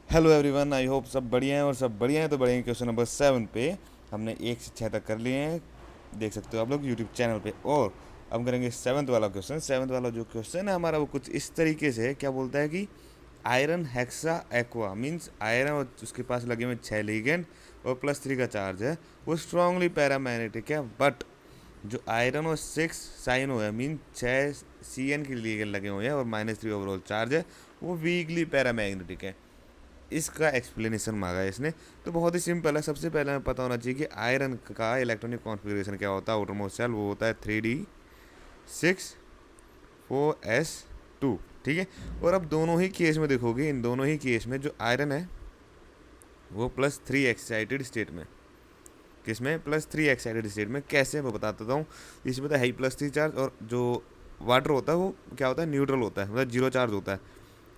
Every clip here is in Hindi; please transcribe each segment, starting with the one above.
हेलो एवरीवन, आई होप सब बढ़िया हैं और सब बढ़िया हैं। तो बढ़िया क्वेश्चन नंबर 7 पे हमने 1 से 6 तक कर लिए हैं, देख सकते हो आप लोग यूट्यूब चैनल पे। और अब करेंगे सेवन्थ वाला क्वेश्चन। सेवन्थ वाला जो क्वेश्चन है हमारा वो कुछ इस तरीके से है, क्या बोलता है कि iron hexa aqua means iron और उसके पास लगे हुए 6 लीगेंड और +3 का चार्ज है, वो स्ट्रांगली पैरामैग्नेटिक है। बट जो आयरन और 6 साइनो है मीन 6 CN के लिए लगे हुए हैं और -3 ओवरऑल चार्ज है, वो वीकली पैरामैग्नेटिक है। इसका एक्सप्लेनेशन मांगा है इसने। तो बहुत ही सिंपल है। सबसे पहले हमें पता होना चाहिए कि आयरन का इलेक्ट्रॉनिक कॉन्फ़िगरेशन क्या होता है। आउटरमोस्ट शेल वो होता है 3d6 4s2, ठीक है। और अब दोनों ही केस में देखोगे, इन दोनों ही केस में जो आयरन है वो +3 एक्साइटेड स्टेट में, किसमें +3 एक्साइटेड स्टेट में। कैसे मैं बताता हूँ। इसमें तो है ही +3 चार्ज, और जो वाटर होता है वो क्या होता है, न्यूट्रल होता है, मतलब 0 चार्ज होता है।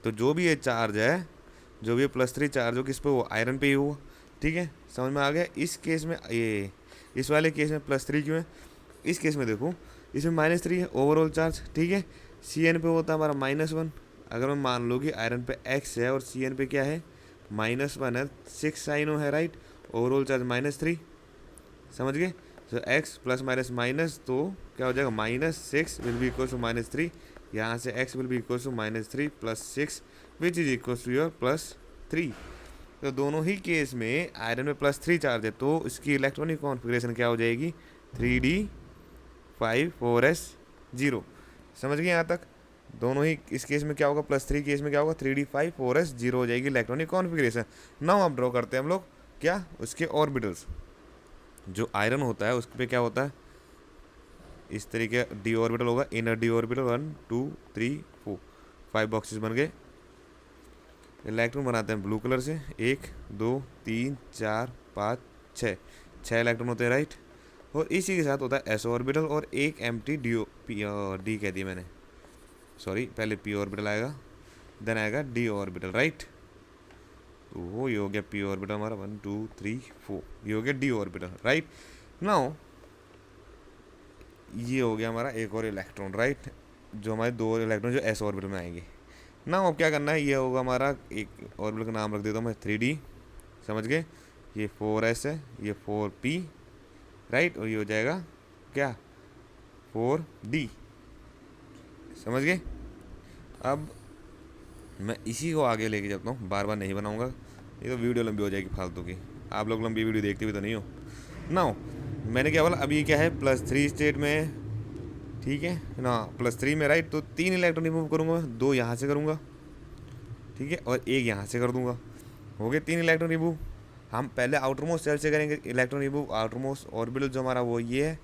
तो जो भी ये चार्ज है, जो भी +3 चार्ज हो, किस पे, वो आयरन पे ही हुआ, ठीक है। समझ में आ गया। इस केस में ये, इस वाले केस में +3 क्यों है। इस केस में देखो, इसमें -3 है ओवरऑल चार्ज, ठीक है। CN पे होता है हमारा -1। अगर मैं मान लो कि आयरन पे X है और CN पे क्या है, -1 है, 6 साइनो है, राइट। ओवरऑल चार्ज -3, समझ गए। तो एक्स प्लस माइनस माइनस, तो क्या हो जाएगा, -6 विल बी इक्वल टू -3। यहाँ से x will be equal to -3 + 6 which is equal to your +3। तो दोनों ही केस में आयरन में +3 चार्ज है, तो इसकी इलेक्ट्रॉनिक कॉन्फ़िगरेशन क्या हो जाएगी, 3d5 4s0। समझ गए यहाँ तक। दोनों ही इस केस में क्या होगा, +3 केस में क्या होगा, 3d5 4s0 हो जाएगी इलेक्ट्रॉनिक कॉन्फ़िगरेशन। नाउ आप ड्रॉ करते हैं हम लोग क्या, उसके ऑर्बिटल्स। जो आयरन होता है उस पर क्या होता है, इस तरीके डी ऑर्बिटल होगा, इनर डी ऑर्बिटल 1 2 3 4, 5 बॉक्सेस बन गए। इलेक्ट्रॉन बनाते हैं ब्लू कलर से, 1 2 3 4 5 6, 6 इलेक्ट्रॉन होते हैं, राइट। और इसी के साथ होता है एस ऑर्बिटल और एक एम्प्टी डी कह दिया मैंने, सॉरी, पहले पी ऑर्बिटल आएगा, देन आएगा डी ऑर्बिटल, राइट। तो वो ये हो गया पी ऑर्बिटल हमारा, 1 2 3 4, ये हो गया डी ऑर्बिटल, राइट। नाउ ये हो गया हमारा एक और इलेक्ट्रॉन, राइट। जो हमारे 2 इलेक्ट्रॉन जो एस ऑर्बिटल में आएंगे। ना अब क्या करना है, ये होगा हमारा एक ऑर्बिटल का नाम रख देता हूँ मैं 3d, समझ गए। ये 4s है, ये 4p, राइट। और ये हो जाएगा क्या, 4d, समझ गए। अब मैं इसी को आगे लेके जाता हूँ, बार बार नहीं बनाऊँगा, ये तो वीडियो लंबी हो जाएगी फालतू की। आप लोग लंबी वीडियो देखते भी तो नहीं हो ना। मैंने क्या बोला, अभी क्या है, +3 स्टेट में, ठीक है ना, +3 में, राइट। तो 3 इलेक्ट्रॉन रिमूव करूँगा, 2 यहाँ से करूँगा, ठीक है, और एक यहाँ से कर दूँगा। हो गए 3 इलेक्ट्रॉन रिमूव। हम पहले आउटर मोस्ट सेल से करेंगे electron remove, outer most orbital जो हमारा वो ये है,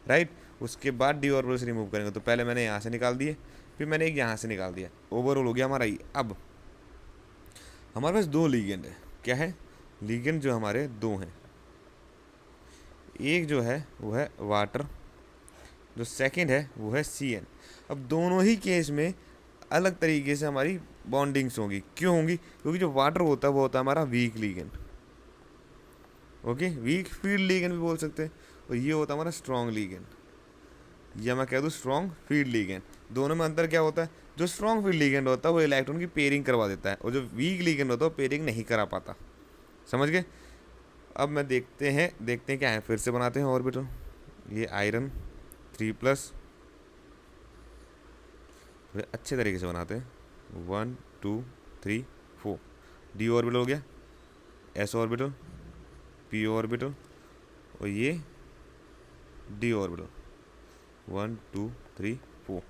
राइट। उसके बाद डी ऑर्बिटल से रिमूव करेंगे। तो पहले मैंने यहाँ से निकाल दिए, फिर मैंने एक यहाँ से निकाल दिया, ओवरऑल हो गया हमारा ये। अब हमारे पास 2 लीगेंड है, क्या है, लीगेंड जो हमारे 2 हैं। एक जो है वो है वाटर, जो सेकंड है वो है CN। अब दोनों ही केस में अलग तरीके से हमारी बॉन्डिंग्स होंगी। क्यों होंगी, क्योंकि जो वाटर होता है वो होता है हमारा weak ligand, okay, weak field ligand भी बोल सकते हैं। और ये होता है हमारा स्ट्रॉन्ग लीगेंड, या मैं कह दूँ स्ट्रॉन्ग फील्ड लीगेंड। दोनों में अंतर क्या होता है, जो स्ट्रॉन्ग फील्ड लीगेंड होता है वो इलेक्ट्रॉन की पेयरिंग करवा देता है, और जो वीक लीगेंड होता है वो पेयरिंग नहीं करा पाता, समझ गए। अब मैं देखते हैं क्या है, फिर से बनाते हैं ऑर्बिटल। ये आयरन 3+, थोड़े अच्छे तरीके से बनाते हैं, 1 2 3 4, डी ऑर्बिटल हो गया, एस ऑर्बिटल, पी ऑर्बिटल, और ये डी ऑर्बिटल, 1 2 3 4।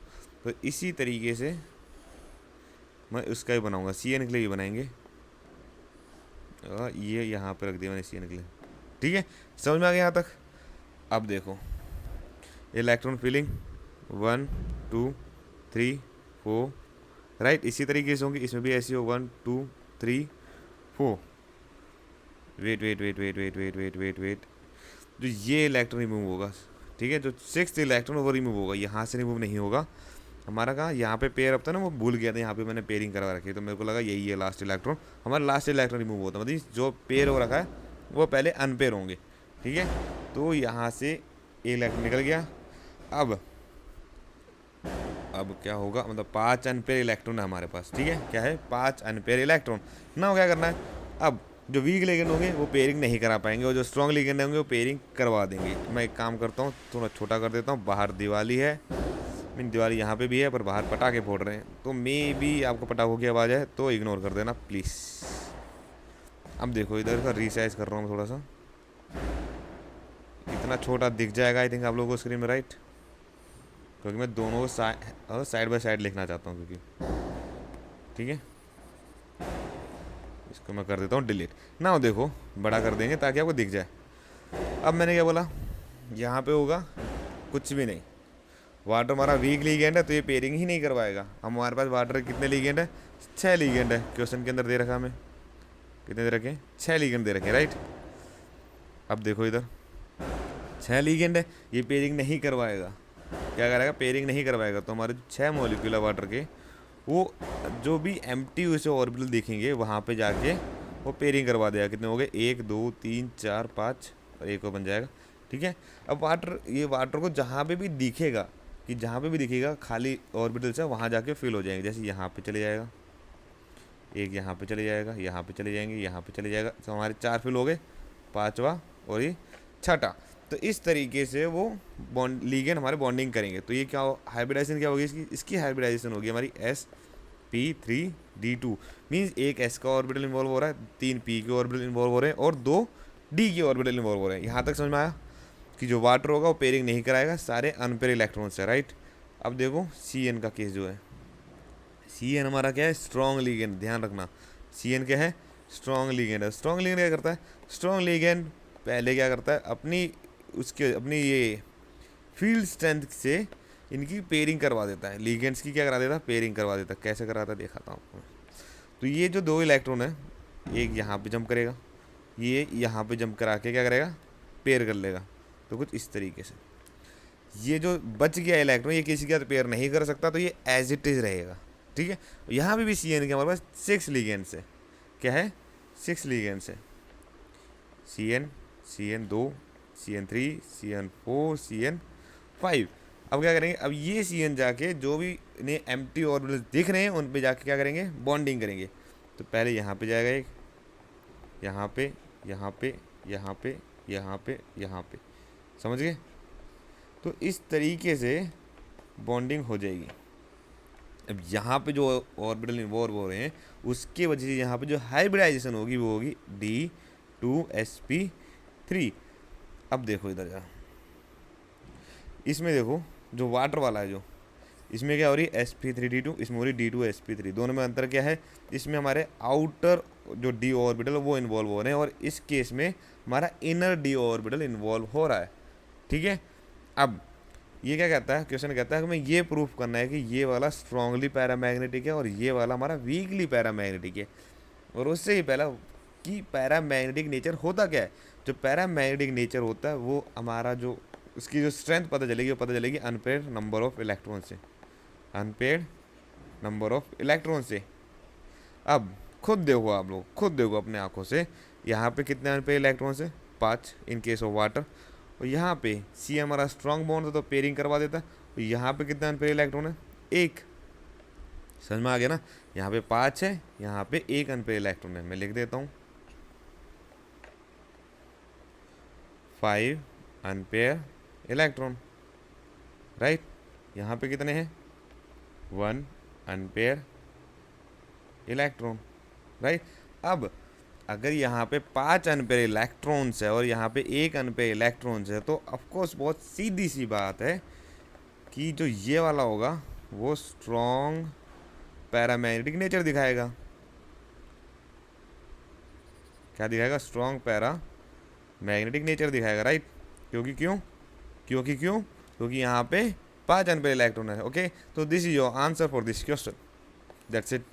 तो इसी तरीके से मैं उसका ही बनाऊंगा, CN के लिए भी बनाएंगे। ये यहाँ पे रख दिया मैंने CN के लिए, ठीक है। समझ में आ गया यहाँ तक। अब देखो इलेक्ट्रॉन फिलिंग 1 2 3 4, राइट। इसी तरीके से होंगे, इसमें भी ऐसी हो 1 2 3 4। Wait wait wait wait wait wait wait wait wait, जो ये इलेक्ट्रॉन रिमूव होगा, ठीक है, जो 6th इलेक्ट्रॉन वो रिमूव होगा, यहाँ से रिमूव नहीं होगा हमारा। कहाँ, यहाँ पे पेयर अब था ना, वो भूल गया था, यहाँ पे मैंने पेयरिंग करवा रखी है, तो मेरे को लगा यही है लास्ट इलेक्ट्रॉन। हमारा लास्ट इलेक्ट्रॉन रिमूव होता है, मतलब जो पेयर हो रखा है वो पहले अनपेयर होंगे, ठीक है। तो यहाँ से इलेक्ट्रॉन निकल गया। अब अब क्या होगा, मतलब 5 अनपेयर इलेक्ट्रॉन है हमारे पास, ठीक है, क्या है 5 अनपेयर इलेक्ट्रॉन। ना क्या करना है, अब जो वीक लिगेंड होंगे वो पेयरिंग नहीं करा पाएंगे और जो स्ट्रॉन्ग लिगेंड होंगे वो पेयरिंग करवा देंगे। मैं एक काम करता हूँ, थोड़ा छोटा कर देता हूँ, बाहर दिवाली है, मीन दिवाली यहाँ पे भी है पर बाहर पटाखे फोड़ रहे हैं, तो मे भी आपको पटाखों की आवाज़ है तो इग्नोर कर देना प्लीज़। अब देखो इधर का रीसाइज कर रहा हूँ थोड़ा सा, इतना छोटा दिख जाएगा आई थिंक आप लोगों को स्क्रीन में, राइट, क्योंकि मैं दोनों को साइड बाय साइड लिखना चाहता हूँ क्योंकि, ठीक है, इसको मैं कर देता हूँ डिलीट ना, देखो बड़ा कर देंगे ताकि आपको दिख जाए। अब मैंने क्या बोला, यहाँ पे होगा कुछ भी नहीं, वाटर हमारा वीक लीगेंड है तो ये पेयरिंग ही नहीं करवाएगा। हमारे पास वाटर कितने लीगेंड है, 6 लीगेंड है, क्वेश्चन के अंदर दे रखा हमें, कितने दे रखे, 6 लीगेंड दे रखे, राइट। अब देखो इधर 6 लीगेंड है, ये पेयरिंग नहीं करवाएगा, क्या करेगा, पेयरिंग नहीं करवाएगा। तो हमारे 6 मॉलिक्यूल वाटर के वो जो भी एम्प्टी उसे ऑर्बिटल दिखेंगे वहाँ पे जाके वो पेयरिंग करवा देगा। कितने हो गए, 1 2 3 4 5 और एक और बन जाएगा, ठीक है। अब वाटर, ये वाटर को जहाँ पे भी दिखेगा, कि जहाँ पे भी दिखेगा खाली ऑर्बिटल से वहाँ जाके फिल हो जाएंगे। जैसे यहाँ पे चले जाएगा, एक यहाँ पे चले जाएगा, यहाँ पे चले जाएंगे, यहाँ पे चले जाएगा, तो हमारे 4 फिल हो गए, 5वां और ये 6ठा। तो इस तरीके से वो बॉन्ड लीगेंड हमारे बॉन्डिंग करेंगे। तो ये क्या हाइब्रिडाइजेशन क्या होगी, इसकी हाइब्रिडाइजेशन होगी हमारी sp3d2, मीन्स एक s का ऑर्बिटल इन्वॉल्व हो रहा है, 3 p के ऑर्बिटल इन्वॉल्व हो रहे हैं और 2 d के ऑर्बिटल इन्वॉल्व हो रहे हैं। यहाँ तक समझ में आया कि जो वाटर होगा वो पेयरिंग नहीं कराएगा, सारे अनपेयर इलेक्ट्रॉन्स है, राइट। अब देखो Cn का केस जो है, Cn हमारा क्या है, स्ट्रॉन्ग लीगेंड, ध्यान रखना Cn क्या है, स्ट्रॉन्ग लीगेंड है। स्ट्रॉन्ग लीगेंड क्या करता है, स्ट्रॉन्ग लीगेंड पहले क्या करता है, अपनी ये फील्ड स्ट्रेंथ से इनकी पेयरिंग करवा देता है, लीगेंड्स की क्या करा देता है, पेयरिंग करवा देता है। कैसे कराता है दिखाता हूँ आपको। तो ये जो 2 इलेक्ट्रॉन है, एक यहाँ पे जंप करेगा, ये यहाँ पे जंप करा के क्या करेगा, पेयर कर लेगा। तो कुछ इस तरीके से ये जो बच गया इलेक्ट्रॉन ये किसी का पेयर नहीं कर सकता, तो ये एज इट इज़ रहेगा, ठीक है। यहाँ पे भी Cn के हमारे पास 6 लीगेंड्स है, क्या है, 6 लीगेंड्स है, Cn2 Cn3 Cn4 Cn5। अब क्या करेंगे, अब ये Cn जाके जो भी इन्हें एम्प्टी ऑर्बिटल्स दिख रहे हैं उन पे जाके क्या करेंगे, बॉन्डिंग करेंगे। तो पहले यहाँ पे जाएगा एक, यहाँ पे, यहाँ पे, यहाँ पे, यहाँ पे, यहाँ पे, समझ गए। तो इस तरीके से बॉन्डिंग हो जाएगी। अब यहाँ पे जो ऑर्बिटल इन्वॉल्व हो रहे हैं उसके वजह से यहाँ पे जो हाइब्रिडाइजेशन होगी वो होगी D2sp3। अब देखो इधर जा, इसमें देखो जो वाटर वाला है, जो इसमें क्या हो रही है, sp3d2, इसमें हो रही D2sp3। दोनों में अंतर क्या है, इसमें हमारे आउटर जो d ऑर्बिटल वो इन्वॉल्व हो रहे हैं और इस केस में हमारा इनर d ऑर्बिटल इन्वॉल्व हो रहा है, ठीक है। अब ये क्या कहता है, क्वेश्चन कहता है कि हमें ये प्रूफ करना है कि ये वाला स्ट्रांगली पैरामैग्नेटिक है और ये वाला हमारा वीकली पैरामैग्नेटिक है। और उससे ही पहला कि पैरामैग्नेटिक नेचर होता क्या है, जो पैरामैग्नेटिक नेचर होता है वो हमारा जो उसकी जो स्ट्रेंथ पता चलेगी वो पता चलेगी अनपेयर्ड नंबर ऑफ इलेक्ट्रॉन से, अनपेयर्ड नंबर ऑफ इलेक्ट्रॉन से। अब खुद देखो, आप लोग खुद देखो अपने आंखों से, यहाँ पे कितने अनपेयर्ड इलेक्ट्रॉन्स है, 5 इन केस ऑफ वाटर। और यहाँ पे सी हमारा स्ट्रॉन्ग बॉन्ड है तो पेयरिंग करवा देता है। और यहाँ पे कितना अनपेयर्ड इलेक्ट्रॉन है, 1। समझ में आ गया ना, यहाँ पे 5 है, यहाँ पे 1 अनपेयर्ड इलेक्ट्रॉन है। मैं लिख देता हूँ 5 अनपेयर इलेक्ट्रॉन, राइट। यहाँ पे कितने हैं, 1 अनपेयर इलेक्ट्रॉन, राइट। अब अगर यहाँ पे 5 अनपेयर इलेक्ट्रॉन्स है और यहाँ पे 1 अनपेयर इलेक्ट्रॉन्स है तो ऑफकोर्स बहुत सीधी सी बात है कि जो ये वाला होगा वो स्ट्रॉन्ग पैरामैग्नेटिक नेचर दिखाएगा। क्या दिखाएगा, स्ट्रॉन्ग पैरामैग्नेटिक नेचर दिखाएगा, राइट। क्योंकि यहाँ पे 5 अनपेयर इलेक्ट्रॉन है। ओके, तो this is your answer for this question, that's it.